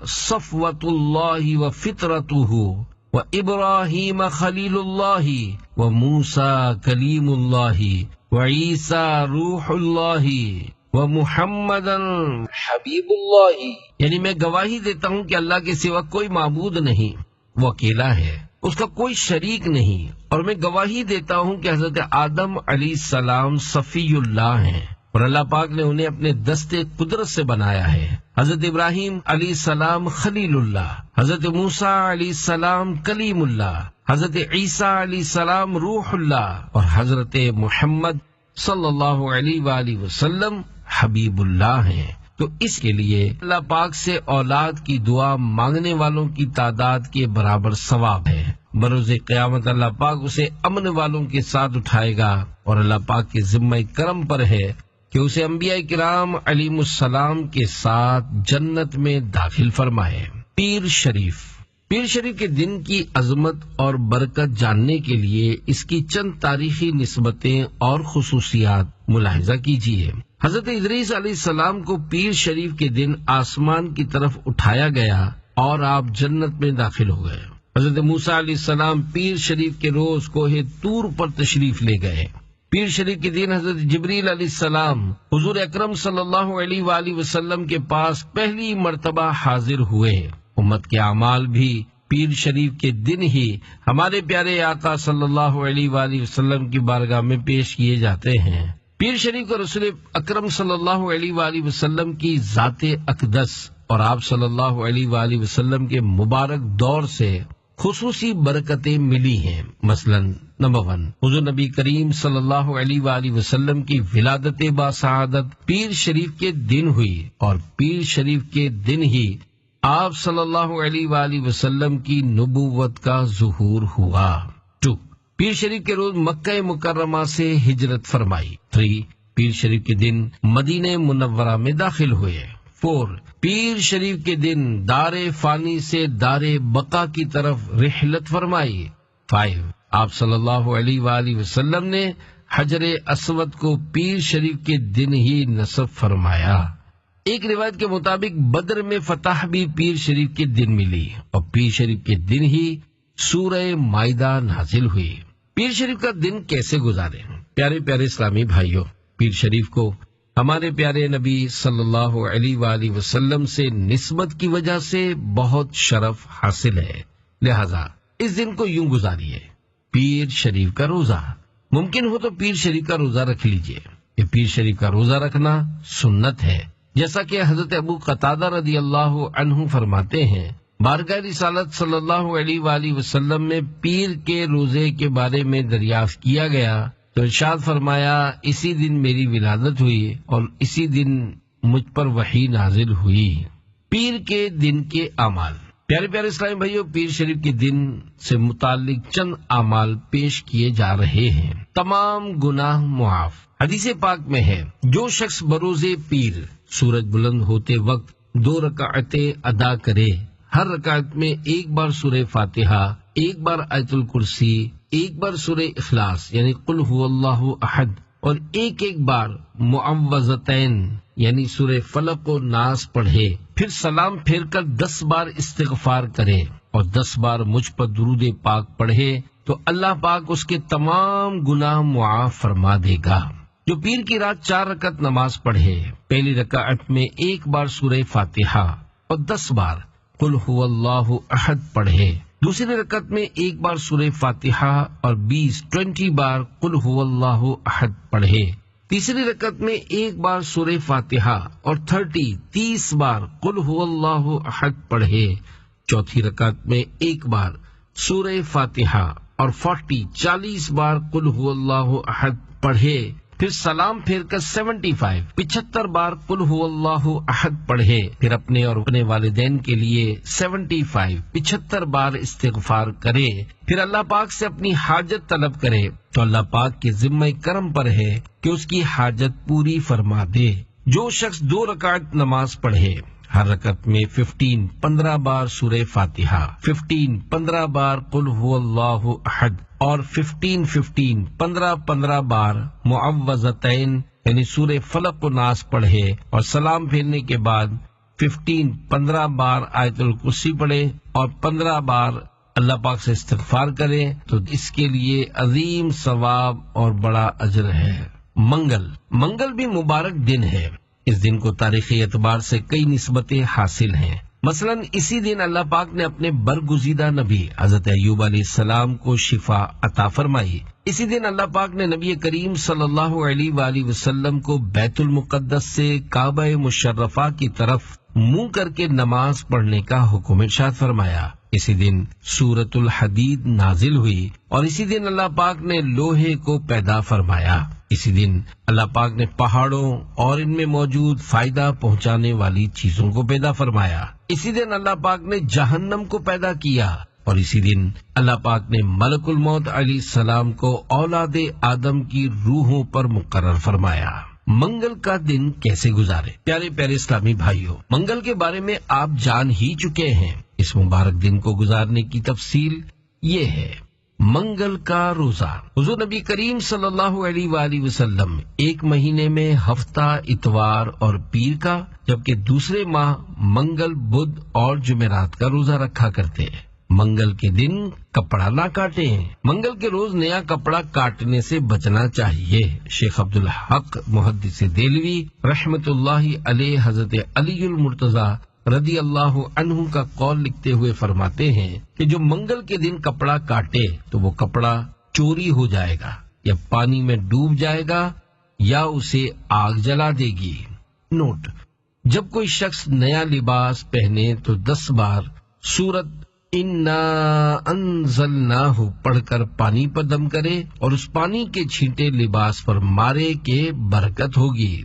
صفوۃ اللہ وفطرتہ وابراہیم خلیل اللہ وموسیٰ کلیم اللہ وعیسیٰ روح اللہ ومحمد حبیب اللہ، یعنی میں گواہی دیتا ہوں کہ اللہ کے سوا کوئی معبود نہیں، وہ اکیلا ہے، اس کا کوئی شریک نہیں، اور میں گواہی دیتا ہوں کہ حضرت آدم علیہ السلام صفی اللہ ہیں اور اللہ پاک نے انہیں اپنے دست قدرت سے بنایا ہے، حضرت ابراہیم علیہ السلام خلیل اللہ، حضرت موسیٰ علیہ السلام کلیم اللہ، حضرت عیسیٰ علیہ السلام روح اللہ، اور حضرت محمد صلی اللہ علیہ وآلہ وسلم حبیب اللہ ہیں۔ تو اس کے لیے اللہ پاک سے اولاد کی دعا مانگنے والوں کی تعداد کے برابر ثواب ہے۔ بروز قیامت اللہ پاک اسے امن والوں کے ساتھ اٹھائے گا، اور اللہ پاک کے ذمہ کرم پر ہے کہ اسے انبیاء کرام علیہم السلام کے ساتھ جنت میں داخل فرمائے۔ پیر شریف کے دن کی عظمت اور برکت جاننے کے لیے اس کی چند تاریخی نسبتیں اور خصوصیات ملاحظہ کیجیے۔ حضرت ادریس علیہ السلام کو پیر شریف کے دن آسمان کی طرف اٹھایا گیا اور آپ جنت میں داخل ہو گئے۔ حضرت موسیٰ علیہ السلام پیر شریف کے روز کوہ طور پر تشریف لے گئے۔ پیر شریف کے دن حضرت جبریل علیہ السلام حضور اکرم صلی اللہ علیہ وآلہ وسلم کے پاس پہلی مرتبہ حاضر ہوئے۔ امت کے اعمال بھی پیر شریف کے دن ہی ہمارے پیارے آقا صلی اللہ علیہ وآلہ وسلم کی بارگاہ میں پیش کیے جاتے ہیں۔ پیر شریف کو رسول اکرم صلی اللہ علیہ وآلہ وسلم کی ذات اقدس اور آپ صلی اللہ علیہ وآلہ وسلم کے مبارک دور سے خصوصی برکتیں ملی ہیں۔ مثلا نمبر 1، حضور نبی کریم صلی اللہ علیہ وآلہ وسلم کی ولادت باسعادت پیر شریف کے دن ہوئی، اور پیر شریف کے دن ہی آپ صلی اللہ علیہ وآلہ وسلم کی نبوت کا ظہور ہوا۔ 2، پیر شریف کے روز مکہ مکرمہ سے ہجرت فرمائی۔ 3، پیر شریف کے دن مدینہ منورہ میں داخل ہوئے۔ 4، پیر شریف کے دن دار فانی سے دار بقا کی طرف رحلت فرمائی۔ 5، آپ صلی اللہ علیہ وآلہ وسلم نے حجر اسود کو پیر شریف کے دن ہی نصب فرمایا۔ ایک روایت کے مطابق بدر میں فتح بھی پیر شریف کے دن ملی، اور پیر شریف کے دن ہی سورہ مائدہ نازل ہوئی۔ پیر شریف کا دن کیسے گزارے؟ پیارے پیارے اسلامی بھائیوں، پیر شریف کو ہمارے پیارے نبی صلی اللہ علیہ وآلہ وسلم سے نسبت کی وجہ سے بہت شرف حاصل ہے، لہذا اس دن کو یوں گزاریے۔ پیر شریف کا روزہ، ممکن ہو تو پیر شریف کا روزہ رکھ لیجئے۔ یہ پیر شریف کا روزہ رکھنا سنت ہے، جیسا کہ حضرت ابو قتادہ رضی اللہ عنہ فرماتے ہیں، بارگاہ رسالت صلی اللہ علیہ وآلہ وسلم میں پیر کے روزے کے بارے میں دریافت کیا گیا تو ارشاد فرمایا، اسی دن میری ولادت ہوئی اور اسی دن مجھ پر وحی نازل ہوئی۔ پیر کے دن کے اعمال، پیارے پیارے اسلامی بھائیوں، پیر شریف کے دن سے متعلق چند اعمال پیش کیے جا رہے ہیں۔ تمام گناہ معاف۔ حدیث پاک میں ہے، جو شخص بروز پیر سورج بلند ہوتے وقت 2 رکعتیں ادا کرے، ہر رکعت میں ایک بار سورہ فاتحہ، ایک بار آیت الکرسی، ایک بار سورہ اخلاص یعنی قل هو اللہ احد، اور ایک بار معوذتین یعنی سورہ فلق و ناس پڑھے، پھر سلام پھیر کر 10 بار استغفار کرے اور 10 بار مجھ پر درود پاک پڑھے تو اللہ پاک اس کے تمام گناہ معاف فرما دے گا۔ جو پیر کی رات 4 رکعت نماز پڑھے، پہلی رکعت میں ایک بار سورہ فاتحہ اور 10 بار قل هو اللہ احد پڑھے، دوسری رکعت میں ایک بار سورہ فاتحہ اور 20 بار قل هو اللہ احد پڑھے، تیسری رکعت میں 1 بار سورہ فاتحہ اور 30 بار قل هو اللہ احد پڑھے. چوتھی رکعت میں 1 بار سورہ فاتحہ اور 40 بار قل هو اللہ احد پڑھے. پھر سلام پھیر کر 75 بار قل هو اللہ احد پڑھے. پھر اپنے اور اپنے والدین کے لیے 75 بار استغفار کرے. پھر اللہ پاک سے اپنی حاجت طلب کرے تو اللہ پاک کے ذمہ کرم پر ہے کہ اس کی حاجت پوری فرما دے. جو شخص 2 رکعت نماز پڑھے، ہر رکعت میں 15 بار سورہ فاتحہ، 15 بار قل هو اللہ احد اور 15 بار معوذتین یعنی سورہ فلق و ناس پڑھے اور سلام پھیرنے کے بعد 15 بار آیت الکرسی پڑھے اور 15 بار اللہ پاک سے استغفار کرے تو اس کے لیے عظیم ثواب اور بڑا اجر ہے. منگل بھی مبارک دن ہے. اس دن کو تاریخی اعتبار سے کئی نسبتیں حاصل ہیں. مثلا اسی دن اللہ پاک نے اپنے برگزیدہ نبی حضرت ایوب علیہ السلام کو شفا عطا فرمائی. اسی دن اللہ پاک نے نبی کریم صلی اللہ علیہ وآلہ وسلم کو بیت المقدس سے کعبہ مشرفہ کی طرف منہ کر کے نماز پڑھنے کا حکم ارشاد فرمایا. اسی دن سورۃ الحدید نازل ہوئی اور اسی دن اللہ پاک نے لوہے کو پیدا فرمایا. اسی دن اللہ پاک نے پہاڑوں اور ان میں موجود فائدہ پہنچانے والی چیزوں کو پیدا فرمایا. اسی دن اللہ پاک نے جہنم کو پیدا کیا اور اسی دن اللہ پاک نے ملک الموت علیہ السلام کو اولاد آدم کی روحوں پر مقرر فرمایا. منگل کا دن کیسے گزارے؟ پیارے پیارے اسلامی بھائیوں، منگل کے بارے میں آپ جان ہی چکے ہیں. اس مبارک دن کو گزارنے کی تفصیل یہ ہے. منگل کا روزہ. حضور نبی کریم صلی اللہ علیہ وآلہ وسلم 1 مہینے میں ہفتہ، اتوار اور پیر کا، جبکہ دوسرے ماہ منگل، بدھ اور جمعرات کا روزہ رکھا کرتے ہیں. منگل کے دن کپڑا نہ کاٹیں. منگل کے روز نیا کپڑا کاٹنے سے بچنا چاہیے. شیخ عبدالحق محدث دہلوی رحمت اللہ علیہ حضرت علی المرتضی رضی اللہ عنہ کا قول لکھتے ہوئے فرماتے ہیں کہ جو منگل کے دن کپڑا کاٹے تو وہ کپڑا چوری ہو جائے گا یا پانی میں ڈوب جائے گا یا اسے آگ جلا دے گی. نوٹ: جب کوئی شخص نیا لباس پہنے تو 10 بار سورت انا انزلناہ پڑھ کر پانی پر دم کرے اور اس پانی کے چھینٹے لباس پر مارے کہ برکت ہوگی.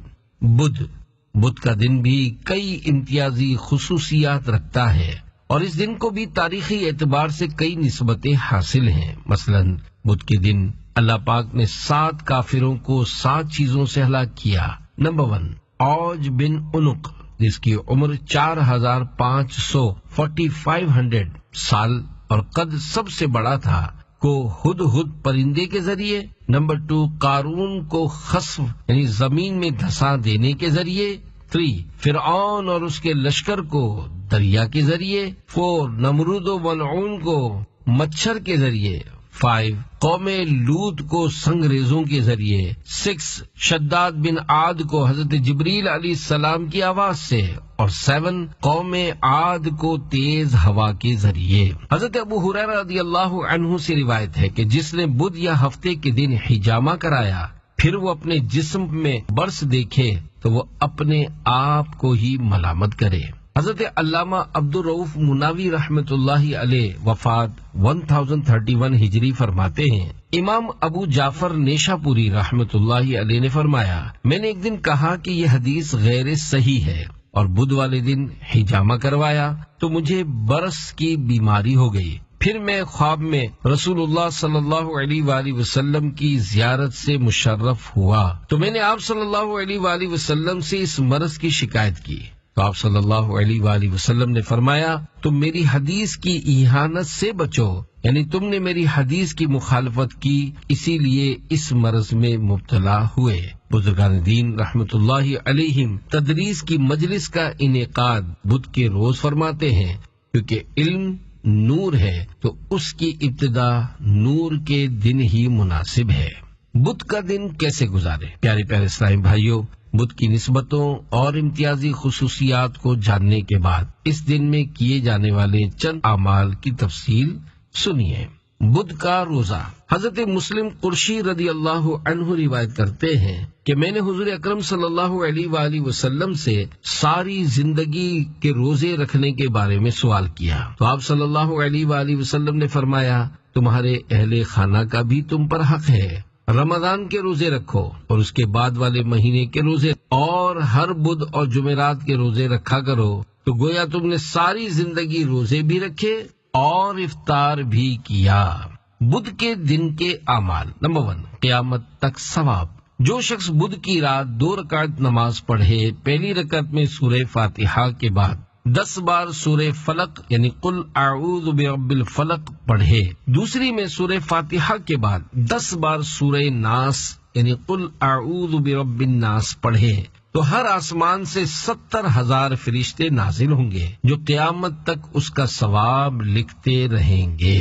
بدھ کا دن بھی کئی امتیازی خصوصیات رکھتا ہے اور اس دن کو بھی تاریخی اعتبار سے کئی نسبتیں حاصل ہیں. مثلا بدھ کے دن اللہ پاک نے 7 کافروں کو 7 چیزوں سے ہلاک کیا. نمبر 1، اوج بن عنق جس کی عمر 4500 سال اور قد سب سے بڑا تھا، کو ہدہد پرندے کے ذریعے. نمبر 2، قارون کو خسف یعنی زمین میں دھسا دینے کے ذریعے. 3، فرعون اور اس کے لشکر کو دریا کے ذریعے. 4، نمرود و ملعون کو مچھر کے ذریعے. 5، قوم لوط کو سنگریزوں کے ذریعے. 6، شداد بن عاد کو حضرت جبریل علیہ السلام کی آواز سے. اور 7، قوم عاد کو تیز ہوا کے ذریعے. حضرت ابو ہریرہ رضی اللہ عنہ سے روایت ہے کہ جس نے بدھ یا ہفتے کے دن حجامہ کرایا پھر وہ اپنے جسم میں برس دیکھے تو وہ اپنے آپ کو ہی ملامت کرے. حضرت علامہ عبد الرؤف مناوی رحمت اللہ علیہ وفات 1031 ہجری فرماتے ہیں، امام ابو جعفر نیشا پوری رحمت اللہ علیہ نے فرمایا، میں نے ایک دن کہا کہ یہ حدیث غیر صحیح ہے اور بدھ والے دن حجامہ کروایا تو مجھے برس کی بیماری ہو گئی. پھر میں خواب میں رسول اللہ صلی اللہ علیہ وآلہ وسلم کی زیارت سے مشرف ہوا تو میں نے آپ صلی اللہ علیہ وآلہ وسلم سے اس مرض کی شکایت کی تو آپ صلی اللہ علیہ وآلہ وسلم نے فرمایا تم میری حدیث کی اہانت سے بچو، یعنی تم نے میری حدیث کی مخالفت کی اسی لیے اس مرض میں مبتلا ہوئے. بزرگان دین رحمت اللہ علیہم تدریس کی مجلس کا انعقاد بدھ کے روز فرماتے ہیں کیونکہ علم نور ہے تو اس کی ابتدا نور کے دن ہی مناسب ہے. بدھ کا دن کیسے گزارے؟ پیارے پیارے اسلامی بھائیوں، بدھ کی نسبتوں اور امتیازی خصوصیات کو جاننے کے بعد اس دن میں کیے جانے والے چند اعمال کی تفصیل سنیے. بدھ کا روزہ۔ حضرت مسلم قرشی رضی اللہ عنہ روایت کرتے ہیں کہ میں نے حضور اکرم صلی اللہ علیہ وآلہ وسلم سے ساری زندگی کے روزے رکھنے کے بارے میں سوال کیا تو آپ صلی اللہ علیہ وآلہ وسلم نے فرمایا تمہارے اہل خانہ کا بھی تم پر حق ہے، رمضان کے روزے رکھو اور اس کے بعد والے مہینے کے روزے اور ہر بدھ اور جمعرات کے روزے رکھا کرو، تو گویا تم نے ساری زندگی روزے بھی رکھے اور افطار بھی کیا۔ بدھ کے دن کے اعمال۔ نمبر 1، قیامت تک ثواب۔ جو شخص بدھ کی رات 2 رکعت نماز پڑھے، پہلی رکعت میں سورہ فاتحہ کے بعد 10 بار سورہ فلق یعنی قل اعوذ برب الفلق پڑھے، دوسری میں سورہ فاتحہ کے بعد 10 بار سورہ ناس یعنی قل اعوذ برب الناس پڑھے، تو ہر آسمان سے 70,000 فرشتے نازل ہوں گے جو قیامت تک اس کا ثواب لکھتے رہیں گے۔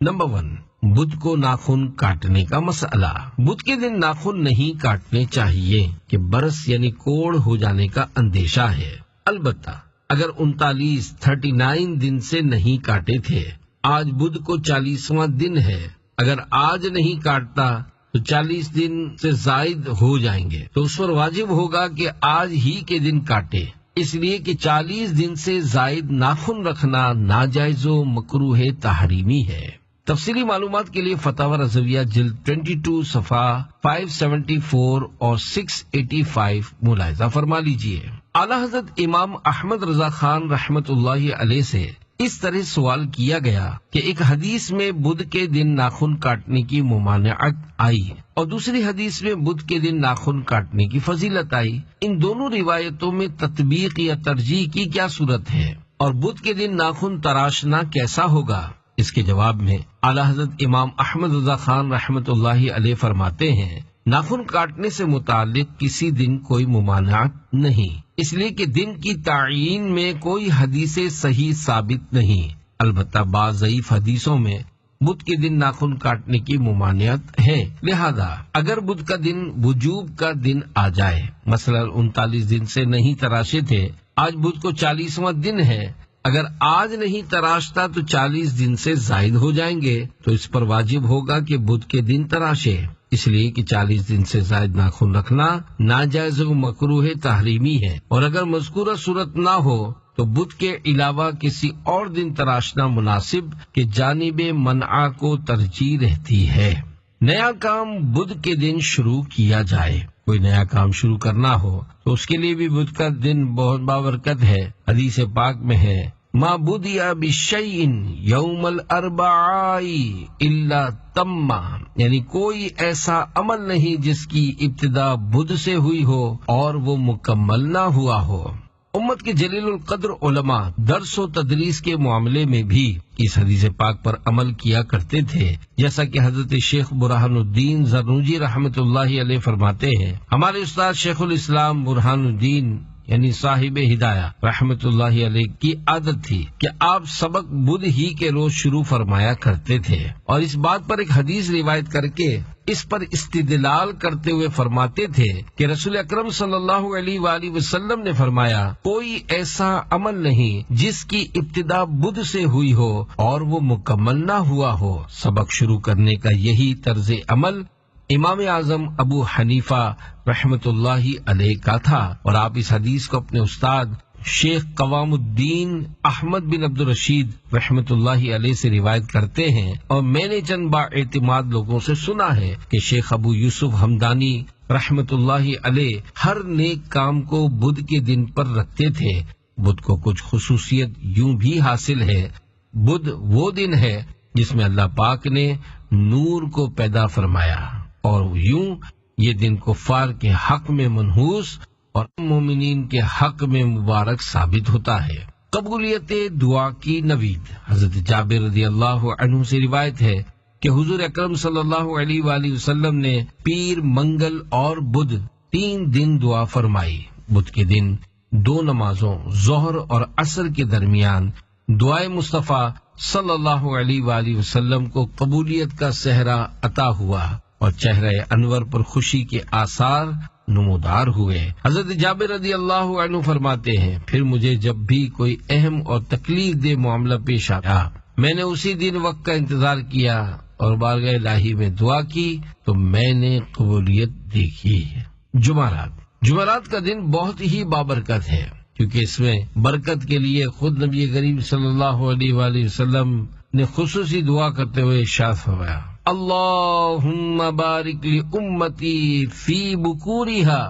نمبر 1، بدھ کو ناخن کاٹنے کا مسئلہ۔ بدھ کے دن ناخن نہیں کاٹنے چاہیے کہ برس یعنی کوڑ ہو جانے کا اندیشہ ہے، البتہ اگر 39 دن سے نہیں کاٹے تھے، آج بدھ کو 40واں دن ہے، اگر آج نہیں کاٹتا تو 40 دن سے زائد ہو جائیں گے، تو اس پر واجب ہوگا کہ آج ہی کے دن کاٹے، اس لیے کہ 40 دن سے زائد ناخن رکھنا ناجائز و مکروہ تحریمی ہے۔ تفصیلی معلومات کے لیے فتاوی رضویہ جلد 22 صفحہ 574 اور 685 ملاحظہ فرما لیجیے۔ اعلیٰ حضرت امام احمد رضا خان رحمت اللہ علیہ سے اس طرح سوال کیا گیا کہ ایک حدیث میں بدھ کے دن ناخن کاٹنے کی ممانعت آئی اور دوسری حدیث میں بدھ کے دن ناخن کاٹنے کی فضیلت آئی، ان دونوں روایتوں میں تطبیق یا ترجیح کی کیا صورت ہے اور بدھ کے دن ناخن تراشنا کیسا ہوگا؟ اس کے جواب میں اعلیٰ حضرت امام احمد رضا خان رحمت اللہ علیہ فرماتے ہیں ناخن کاٹنے سے متعلق کسی دن کوئی ممانعت نہیں، اس لیے کہ دن کی تعیین میں کوئی حدیث صحیح ثابت نہیں، البتہ بعض ضعیف حدیثوں میں بدھ کے دن ناخن کاٹنے کی ممانعت ہے، لہذا اگر بدھ کا دن وجوب کا دن آ جائے، مثلا 39 دن سے نہیں تراشے تھے، آج بدھ کو 40واں دن ہے، اگر آج نہیں تراشتا تو 40 دن سے زائد ہو جائیں گے، تو اس پر واجب ہوگا کہ بدھ کے دن تراشے، اس لیے کہ 40 دن سے زائد ناخن رکھنا ناجائز و مکروہ تحریمی ہے، اور اگر مذکورہ صورت نہ ہو تو بدھ کے علاوہ کسی اور دن تراشنا مناسب کہ جانب منع کو ترجیح رہتی ہے۔ نیا کام بدھ کے دن شروع کیا جائے۔ کوئی نیا کام شروع کرنا ہو تو اس کے لیے بھی بدھ کا دن بہت بابرکت ہے، حدیث پاک میں ہے ما بدیا بشیء یوم الاربعاء الا تم، یعنی کوئی ایسا عمل نہیں جس کی ابتدا بدھ سے ہوئی ہو اور وہ مکمل نہ ہوا ہو۔ امت کے جلیل القدر علماء درس و تدریس کے معاملے میں بھی اس حدیث پاک پر عمل کیا کرتے تھے، جیسا کہ حضرت شیخ برہان الدین زرنوجی رحمت اللہ علیہ فرماتے ہیں ہمارے استاد شیخ الاسلام برہان الدین یعنی صاحب ہدایہ رحمت اللہ علیہ کی عادت تھی کہ آپ سبق بدھ ہی کے روز شروع فرمایا کرتے تھے، اور اس بات پر ایک حدیث روایت کر کے اس پر استدلال کرتے ہوئے فرماتے تھے کہ رسول اکرم صلی اللہ علیہ وآلہ وسلم نے فرمایا کوئی ایسا عمل نہیں جس کی ابتدا بدھ سے ہوئی ہو اور وہ مکمل نہ ہوا ہو۔ سبق شروع کرنے کا یہی طرز عمل امام اعظم ابو حنیفہ رحمت اللہ علیہ کا تھا، اور آپ اس حدیث کو اپنے استاد شیخ قوام الدین احمد بن عبد الرشید رحمت اللہ علیہ سے روایت کرتے ہیں، اور میں نے چند با اعتماد لوگوں سے سنا ہے کہ شیخ ابو یوسف ہمدانی رحمت اللہ علیہ ہر نیک کام کو بدھ کے دن پر رکھتے تھے۔ بدھ کو کچھ خصوصیت یوں بھی حاصل ہے، بدھ وہ دن ہے جس میں اللہ پاک نے نور کو پیدا فرمایا، اور یوں یہ دن کفار کے حق میں منحوس اور مومنین کے حق میں مبارک ثابت ہوتا ہے۔ قبولیت دعا کی نوید۔ حضرت جابر رضی اللہ عنہ سے روایت ہے کہ حضور اکرم صلی اللہ علیہ وآلہ وسلم نے پیر، منگل اور بدھ 3 دن دعا فرمائی۔ بدھ کے دن 2 نمازوں ظہر اور عصر کے درمیان دعائے مصطفیٰ صلی اللہ علیہ وآلہ وسلم کو قبولیت کا صحرا عطا ہوا اور چہرہ انور پر خوشی کے آثار نمودار ہوئے۔ حضرت جابر رضی اللہ عنہ فرماتے ہیں پھر مجھے جب بھی کوئی اہم اور تکلیف دہ معاملہ پیش آیا میں نے اسی دن وقت کا انتظار کیا اور بارگاہ الہی میں دعا کی تو میں نے قبولیت دیکھی۔ جمعرات کا دن بہت ہی بابرکت ہے، کیونکہ اس میں برکت کے لیے خود نبی کریم صلی اللہ علیہ وآلہ وسلم نے خصوصی دعا کرتے ہوئے ارشاد فرمایا، اللہم بارک لی امتی فی بکورہا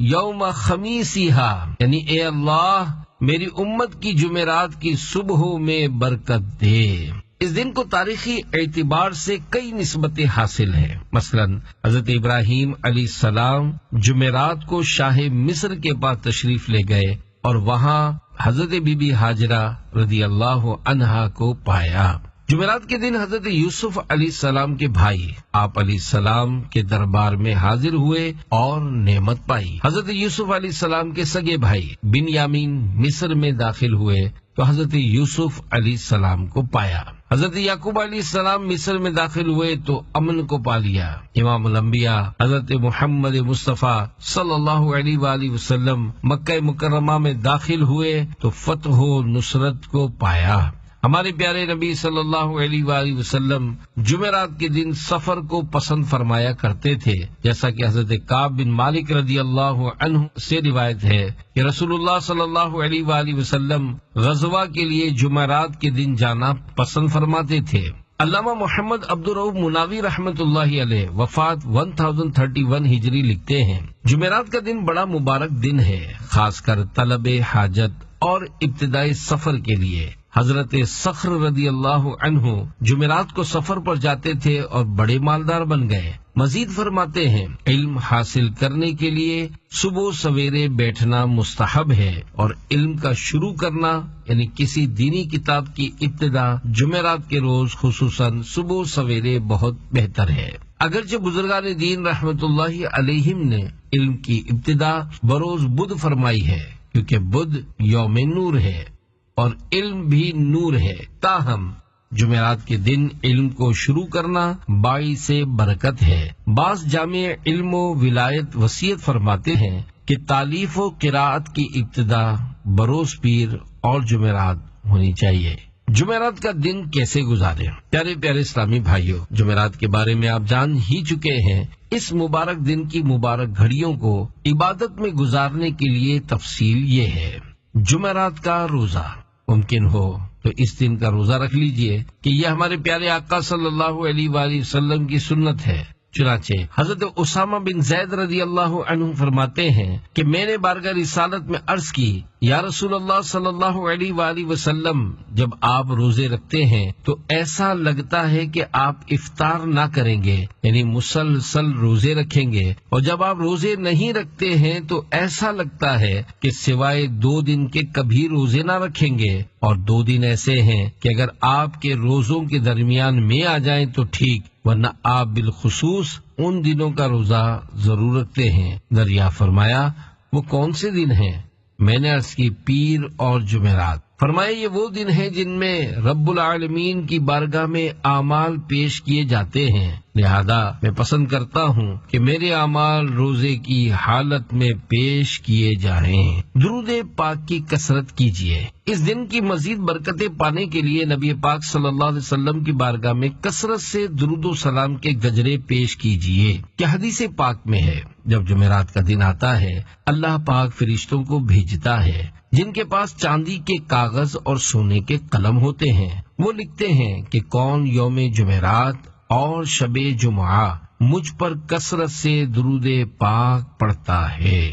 یوم خمیسہا، یعنی اے اللہ میری امت کی جمعرات کی صبحوں میں برکت دے۔ اس دن کو تاریخی اعتبار سے کئی نسبتیں حاصل ہیں، مثلا حضرت ابراہیم علیہ السلام جمعرات کو شاہ مصر کے پاس تشریف لے گئے اور وہاں حضرت بی بی ہاجرہ رضی اللہ عنہا کو پایا۔ جمعرات کے دن حضرت یوسف علیہ السلام کے بھائی آپ علیہ السلام کے دربار میں حاضر ہوئے اور نعمت پائی۔ حضرت یوسف علیہ السلام کے سگے بھائی بنیامین مصر میں داخل ہوئے تو حضرت یوسف علیہ السلام کو پایا۔ حضرت یعقوب علیہ السلام مصر میں داخل ہوئے تو امن کو پا لیا۔ امام الانبیاء حضرت محمد مصطفیٰ صلی اللہ علیہ وآلہ وسلم مکہ مکرمہ میں داخل ہوئے تو فتح و نصرت کو پایا۔ ہمارے پیارے نبی صلی اللہ علیہ وآلہ وسلم جمعرات کے دن سفر کو پسند فرمایا کرتے تھے، جیسا کہ حضرت کعب بن مالک رضی اللہ عنہ سے روایت ہے کہ رسول اللہ صلی اللہ علیہ وآلہ وسلم غزوہ کے لیے جمعرات کے دن جانا پسند فرماتے تھے۔ علامہ محمد عبدالرؤف مناوی رحمۃ اللہ علیہ وفات 1031 ہجری لکھتے ہیں، جمعرات کا دن بڑا مبارک دن ہے، خاص کر طلب حاجت اور ابتدائی سفر کے لیے۔ حضرت صخر رضی اللہ عنہ جمعرات کو سفر پر جاتے تھے اور بڑے مالدار بن گئے۔ مزید فرماتے ہیں، علم حاصل کرنے کے لیے صبح سویرے بیٹھنا مستحب ہے اور علم کا شروع کرنا یعنی کسی دینی کتاب کی ابتدا جمعرات کے روز خصوصاً صبح سویرے بہت بہتر ہے۔ اگرچہ بزرگان دین رحمت اللہ علیہم نے علم کی ابتدا بروز بدھ فرمائی ہے، کیونکہ بدھ یوم نور ہے اور علم بھی نور ہے، تاہم جمعرات کے دن علم کو شروع کرنا باعث برکت ہے۔ بعض جامع علم و ولایت وصیت فرماتے ہیں کہ تالیف و قراءت کی ابتدا بروز پیر اور جمعرات ہونی چاہیے۔ جمعرات کا دن کیسے گزارے؟ پیارے پیارے اسلامی بھائیوں، جمعرات کے بارے میں آپ جان ہی چکے ہیں۔ اس مبارک دن کی مبارک گھڑیوں کو عبادت میں گزارنے کے لیے تفصیل یہ ہے۔ جمعرات کا روزہ ممکن ہو تو اس دن کا روزہ رکھ لیجئے کہ یہ ہمارے پیارے آقا صلی اللہ علیہ وآلہ وسلم کی سنت ہے۔ چنانچہ حضرت اسامہ بن زید رضی اللہ عنہ فرماتے ہیں کہ میں نے بارگاہ رسالت میں عرض کی، یا رسول اللہ صلی اللہ علیہ وآلہ وسلم، جب آپ روزے رکھتے ہیں تو ایسا لگتا ہے کہ آپ افطار نہ کریں گے، یعنی مسلسل روزے رکھیں گے، اور جب آپ روزے نہیں رکھتے ہیں تو ایسا لگتا ہے کہ سوائے 2 دن کے کبھی روزے نہ رکھیں گے، اور 2 دن ایسے ہیں کہ اگر آپ کے روزوں کے درمیان میں آ جائیں تو ٹھیک، ورنہ آپ بالخصوص ان دنوں کا روزہ ضرور رکھتے ہیں۔ دریافت فرمایا، وہ کون سے دن ہیں؟ میں نے عرض کی، پیر اور جمعرات۔ فرمایا، یہ وہ دن ہیں جن میں رب العالمین کی بارگاہ میں اعمال پیش کیے جاتے ہیں، لہذا میں پسند کرتا ہوں کہ میرے اعمال روزے کی حالت میں پیش کیے جائیں۔ درود پاک کی کثرت کیجیے۔ اس دن کی مزید برکتیں پانے کے لیے نبی پاک صلی اللہ علیہ وسلم کی بارگاہ میں کثرت سے درود و سلام کے گجرے پیش کیجیے۔ کہ حدیث پاک میں ہے، جب جمعرات کا دن آتا ہے اللہ پاک فرشتوں کو بھیجتا ہے جن کے پاس چاندی کے کاغذ اور سونے کے قلم ہوتے ہیں، وہ لکھتے ہیں کہ کون یوم جمعرات اور شب جمعہ مجھ پر کثرت سے درود پاک پڑھتا ہے۔